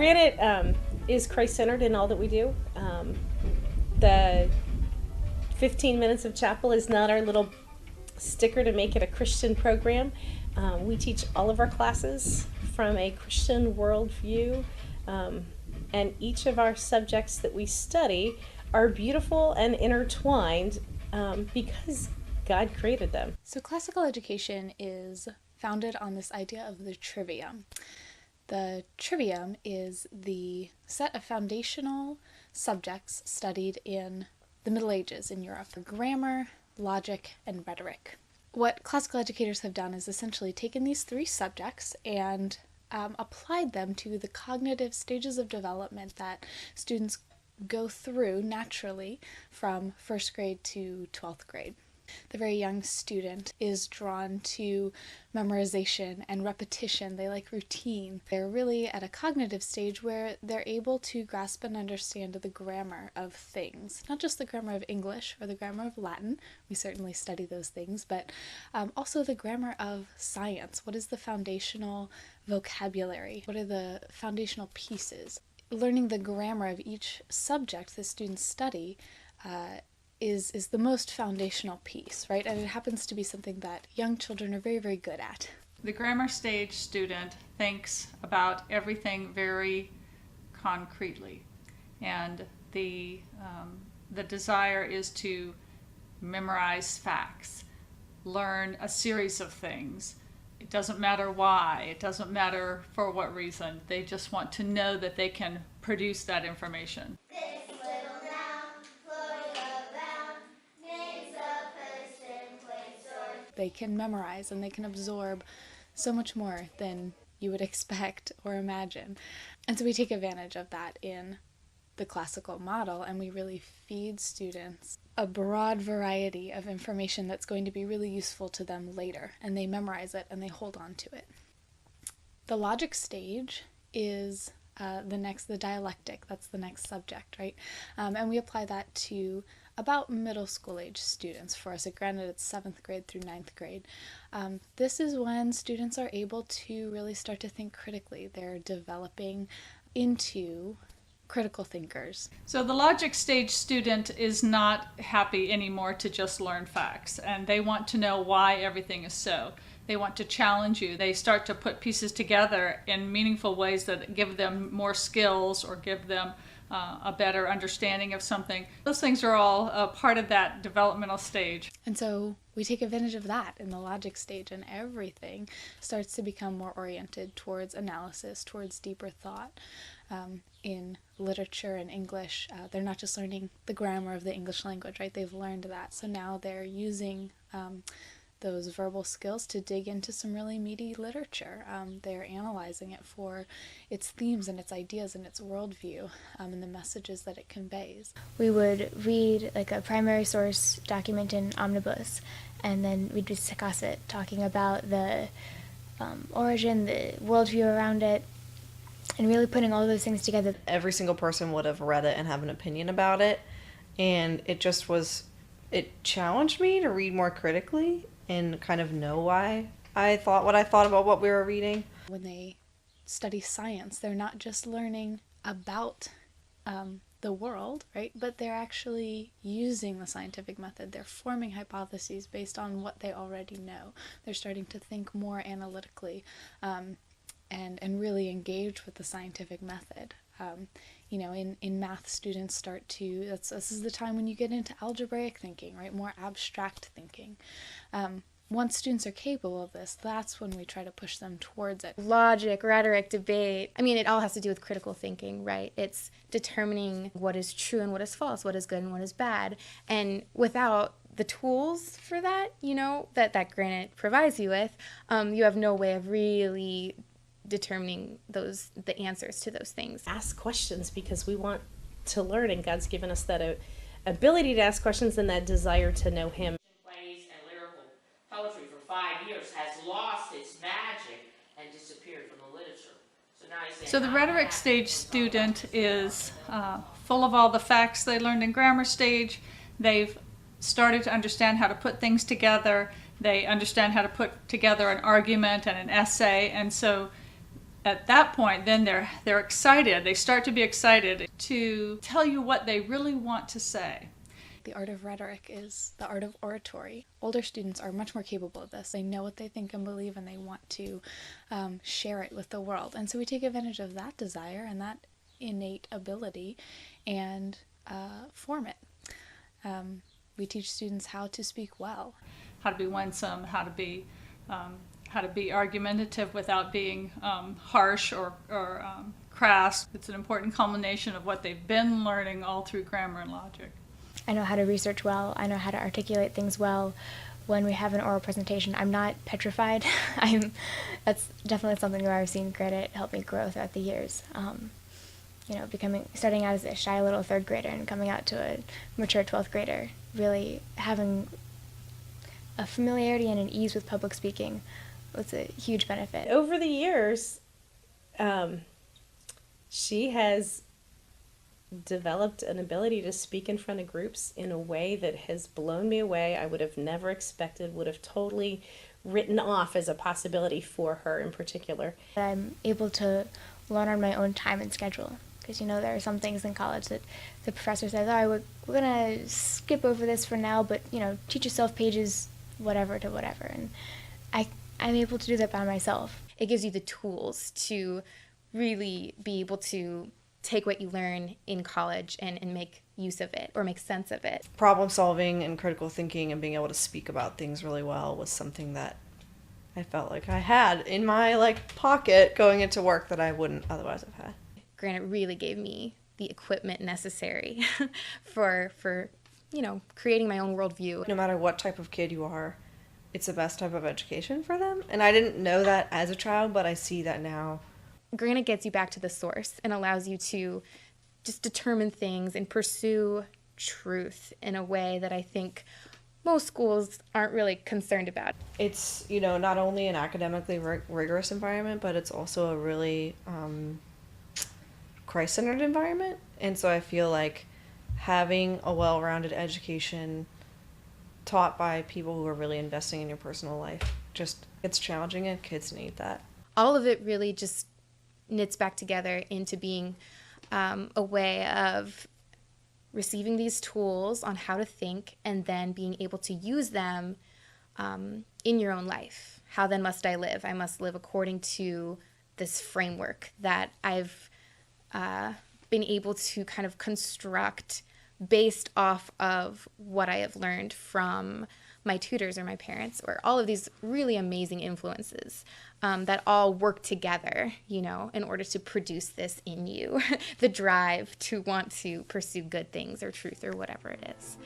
Granite is Christ-centered in all that we do. The 15 minutes of chapel is not our little sticker to make it a Christian program. We teach all of our classes from a Christian worldview, and each of our subjects that we study are beautiful and intertwined because God created them. So classical education is founded on this idea of the trivium. The trivium is the set of foundational subjects studied in the Middle Ages in Europe: grammar, logic, and rhetoric. What classical educators have done is essentially taken these three subjects and applied them to the cognitive stages of development that students go through naturally from first grade to 12th grade. The very young student is drawn to memorization and repetition. They like routine. They're really at a cognitive stage where they're able to grasp and understand the grammar of things. Not just the grammar of English or the grammar of Latin. We certainly study those things, but also the grammar of science. What is the foundational vocabulary? What are the foundational pieces? Learning the grammar of each subject the students study is the most foundational piece, right? And it happens to be something that young children are very, very good at. The grammar stage student thinks about everything very concretely, and the desire is to memorize facts, learn a series of things. It doesn't matter why, it doesn't matter for what reason. They just want to know that they can produce that information. They can memorize and they can absorb so much more than you would expect or imagine. And so we take advantage of that in the classical model, and we really feed students a broad variety of information that's going to be really useful to them later, and they memorize it and they hold on to it. The logic stage is the dialectic. That's the next subject, right? And we apply that to about middle school age students. For us at Granite, it's 7th grade through 9th grade. This is when students are able to really start to think critically. They're developing into critical thinkers. So the logic stage student is not happy anymore to just learn facts, and they want to know why everything is so. They want to challenge you. They start to put pieces together in meaningful ways that give them more skills or give them a better understanding of something. Those things are all part of that developmental stage. And so we take advantage of that in the logic stage, and everything starts to become more oriented towards analysis, towards deeper thought. In literature and English, they're not just learning the grammar of the English language, right? They've learned that. So now they're using those verbal skills to dig into some really meaty literature. They're analyzing it for its themes and its ideas and its worldview, and the messages that it conveys. We would read like a primary source document in omnibus, and then we'd discuss it, talking about the origin, the worldview around it, and really putting all those things together. Every single person would have read it and have an opinion about it, and it challenged me to read more critically and kind of know why I thought what I thought about what we were reading. When they study science, they're not just learning about the world, right? But they're actually using the scientific method. They're forming hypotheses based on what they already know. They're starting to think more analytically and really engage with the scientific method. In math, students start to, this is the time when you get into algebraic thinking, right? More abstract thinking. Once students are capable of this, that's when we try to push them towards it. Logic, rhetoric, debate. I mean, it all has to do with critical thinking, right? It's determining what is true and what is false, what is good and what is bad. And without the tools for that, that Granite provides you with, you have no way of really determining the answers to those things. Ask questions because we want to learn, and God's given us that ability to ask questions and that desire to know Him. Plays and lyrical poetry for 5 years has lost its magic and disappeared from the literature. So the rhetoric stage student is full of all the facts they learned in grammar stage. They've started to understand how to put things together. They understand how to put together an argument and an essay, and so At that point, then they're excited. They start to be excited to tell you what they really want to say. The art of rhetoric is the art of oratory. Older students are much more capable of this. They know what they think and believe, and they want to share it with the world. And so we take advantage of that desire and that innate ability and form it. We teach students how to speak well. How to be winsome, how to be argumentative without being harsh or crass. It's an important culmination of what they've been learning all through grammar and logic. I know how to research well. I know how to articulate things well. When we have an oral presentation, I'm not petrified. That's definitely something where I've seen Granite help me grow throughout the years. Starting out as a shy little third grader and coming out to a mature 12th grader, really having a familiarity and an ease with public speaking was a huge benefit. Over the years, she has developed an ability to speak in front of groups in a way that has blown me away. I would have never expected, would have totally written off as a possibility for her in particular. I'm able to learn on my own time and schedule. Because, there are some things in college that the professor says, we're going to skip over this for now, but, teach yourself pages whatever to whatever. And I'm able to do that by myself. It gives you the tools to really be able to take what you learn in college and make use of it or make sense of it. Problem solving and critical thinking and being able to speak about things really well was something that I felt like I had in my pocket going into work that I wouldn't otherwise have had. Granite really gave me the equipment necessary for creating my own worldview. No matter what type of kid you are, it's the best type of education for them. And I didn't know that as a child, but I see that now. Granite gets you back to the source and allows you to just determine things and pursue truth in a way that I think most schools aren't really concerned about. It's, not only an academically rigorous environment, but it's also a really Christ-centered environment. And so I feel like having a well-rounded education taught by people who are really investing in your personal life, it's challenging and kids need that. All of it really just knits back together into being a way of receiving these tools on how to think and then being able to use them in your own life. How then must I live? I must live according to this framework that I've been able to kind of construct based off of what I have learned from my tutors or my parents, or all of these really amazing influences that all work together, in order to produce this in you, the drive to want to pursue good things or truth or whatever it is.